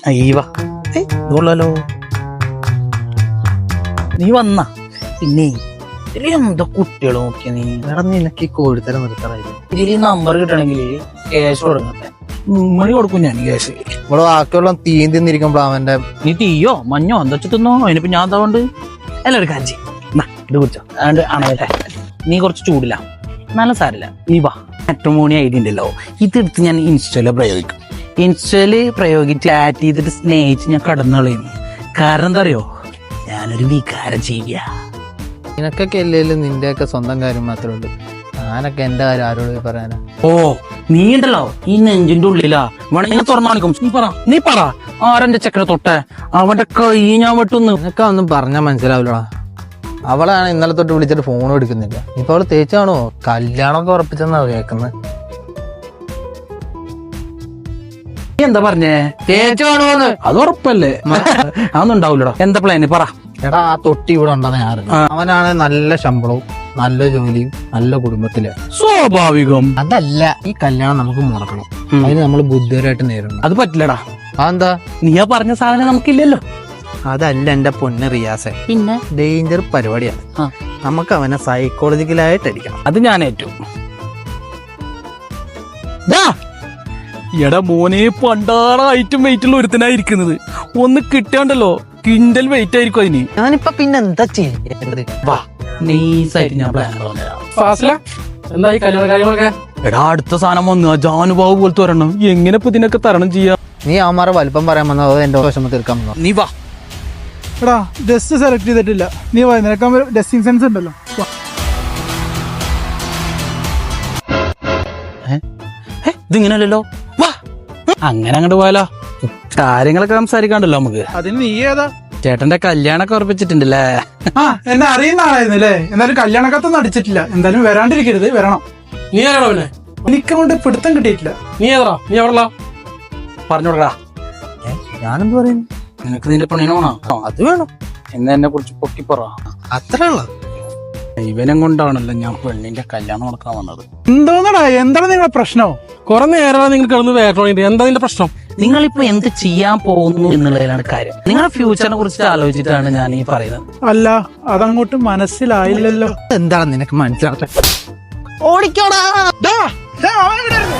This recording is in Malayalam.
അയ്യവാ ഇതുള്ളല്ലോ. നീ വന്ന പിന്നെ ഇതില് എന്താ കുട്ടികൾ നോക്കിയ നീ നിനക്ക് ഈ കോഴിത്തരം നിർത്തണമായിരുന്നു. ഇതിൽ നമ്പർ കിട്ടണമെങ്കിൽ ക്യാഷ് കൊടുക്കട്ടെ. മണി കൊടുക്കും ഞാൻ ക്യാഷ്. ഇവിടെ ബാക്കിയുള്ള തീയും തിന്നിരിക്കുമ്പോ അവന്റെ നീ തീയോ മഞ്ഞോ എന്താ തിന്നോ അതിനിപ്പോ ഞാൻ എന്താണ്ട് എല്ലാവരും കാഞ്ചി ഇത് കുറിച്ചോ അതുകൊണ്ട് അണയട്ടെ. നീ കുറച്ച് ചൂടില്ല, നല്ല സാരില്ല. നീ വാ. മാട്രിമോണി ഐഡിയ ഉണ്ടല്ലോ, ഇതെടുത്ത് ഞാൻ ഇൻസ്റ്റയില് പ്രയോഗിക്കും. ഇൻസ്റ്റയില് പ്രയോഗിച്ച് ആറ്റ് ചെയ്തിട്ട് സ്നേഹിച്ച് ഞാൻ കടന്നു കളയുന്നു. കാരണം എന്താ അറിയോ, ഞാനൊരു വികാരം ചെയ്യാ. നിനക്കൊക്കെ അല്ലേലും നിന്റെയൊക്കെ സ്വന്തം കാര്യം മാത്രമേ ഉള്ളൂ. ഞാനൊക്കെ എന്റെ കാര്യം ആരോട് പറയാനാ? ഓ നീ ഉണ്ടല്ലോ ഈ നെഞ്ചിന്റെ ഉള്ളിലാ വേണമെങ്കിൽ തുറന്നു കാണിക്കും. നീ പറ ആരെന്റെ ചെക്കനെ തൊട്ടെ അവന്റെ കൈ ഞാൻ വെട്ടുന്നു. നിനക്ക് ഒന്നും പറഞ്ഞാൽ മനസ്സിലാവില്ലടാ. അവളാണ് ഇന്നലെ തൊട്ട് വിളിച്ചിട്ട് ഫോൺ എടുക്കുന്നില്ല. ഇപ്പൊ അവള് തേച്ചാണോ കല്യാണമൊക്കെ ഉറപ്പിച്ചെന്നാ കേൾക്കുന്നത്. നീ എന്താ പറഞ്ഞേ? തേച്ചാണോന്ന്? അത് ഉറപ്പല്ലേ? അതൊന്നും ഉണ്ടാവില്ലടാ. എന്താ പ്ലാന് പറ. എടാ ആ തൊട്ടി ഇവിടെ ഉണ്ടെന്ന് ഞാൻ അറിഞ്ഞു. അവനാണ് നല്ല ശമ്പളവും നല്ല ജോലിയും നല്ല കുടുംബത്തില്. സ്വാഭാവികം. അതല്ല, ഈ കല്യാണം നമുക്ക് മുടക്കണം. അതിന് നമ്മൾ ബുദ്ധിപരമായിട്ട് നേരിടണം. അത് പറ്റില്ലടാ. അതെന്താ? നീ ആ പറഞ്ഞ സാധനം നമുക്കില്ലല്ലോ. അതല്ല എന്റെ പൊന്ന് റിയാസെ, പിന്നെ ഡേഞ്ചർ പരിപാടിയാണ്. നമുക്ക് അവനെ സൈക്കോളജിക്കലായിട്ട് അടിക്കണം. അത് ഞാൻ ഏറ്റു. എടാ മോനെ പണ്ടാറ ഐറ്റം വെയിറ്റുള്ള ഒരുത്തനായിരിക്കുന്നത്. ഒന്ന് കിട്ടാണ്ടല്ലോ കിൻഡൽ വെയിറ്റ് ആയിരിക്കും അതിന്. ഞാനിപ്പോ പിന്നെ എന്താ ചെയ്യേണ്ടത്? വാ നൈസായിട്ട് ഞാൻ പ്ലാൻ എന്തായി കല്യാണ കാര്യങ്ങളൊക്കെ? എടാ അടുത്ത സാധനം വന്നു ജാനുഭാവ് പോലത്തെ ഒരെണ്ണം. എങ്ങനെ ഇപ്പൊ ഇതിനൊക്കെ തരണം ചെയ്യാ? നീ അവന്മാരെ വലിപ്പം പറയാൻ വന്നോ അതോ എന്റെ വിഷമം തീർക്കാൻ വന്നോ? നീ വാ. എടാ ഡ്രസ് സെലക്ട് ചെയ്തിട്ടില്ല. നീ വാ, നിനക്ക് ഡ്രസ്സിംഗ് സെൻസ് ഉണ്ടല്ലോ. ഇതിങ്ങനല്ലോ. വാ അങ്ങനെ അങ്ങോട്ട് പോയാലോ. കാര്യങ്ങളൊക്കെ സംസാരിക്കാണ്ടല്ലോ നമുക്ക്. അതിന് നീ ഏതാ? ചേട്ടന്റെ കല്യാണൊക്കെ ഉറപ്പിച്ചിട്ടുണ്ടല്ലേ? എന്നെ അറിയുന്ന ആളായിരുന്നല്ലേ. എന്തായാലും കല്യാണക്കത്തൊന്നും അടിച്ചിട്ടില്ല. എന്തായാലും വരാണ്ടിരിക്കരുത്, വരണം. നീ ഏതാ പിന്നെ? എനിക്കൊണ്ട് പിടുത്തം കിട്ടിയിട്ടില്ല. നീ ഏതാ? നീ എവിടെയുള്ള? പറഞ്ഞു കൊടുക്കടാ. ഞാനെന്ത് പറയുന്നു? നിനക്ക് നിന്റെ പെണ്ണിനോണോ? അത് വേണം. എന്ന് എന്നെ കുറിച്ച് പൊക്കിപ്പറ. അത്ര ഉള്ള ഇവനം കൊണ്ടാണല്ലോ ഞാൻ പെണ്ണിന്റെ കല്യാണം നടക്കാൻ വന്നത്. എന്തോന്നടാ, എന്താണ് നിങ്ങളുടെ പ്രശ്നം? കുറെ നേരം നിങ്ങൾ കിടന്ന് വേട്ടോണിട്ട് എന്താ നിന്റെ പ്രശ്നം? നിങ്ങളിപ്പോ എന്ത് ചെയ്യാൻ പോകുന്നു എന്നുള്ളതിലാണ് കാര്യം. നിങ്ങളുടെ ഫ്യൂച്ചറിനെ കുറിച്ച് ആലോചിച്ചിട്ടാണ് ഞാൻ ഈ പറയുന്നത്. അല്ല, അതങ്ങോട്ട് മനസ്സിലായില്ലല്ലോ. എന്താണ് നിനക്ക് മനസ്സിലാവട്ടെ? ഓടിക്കോടാ. ദാ, അവൻ ഇവിടെ ഇരുന്നു.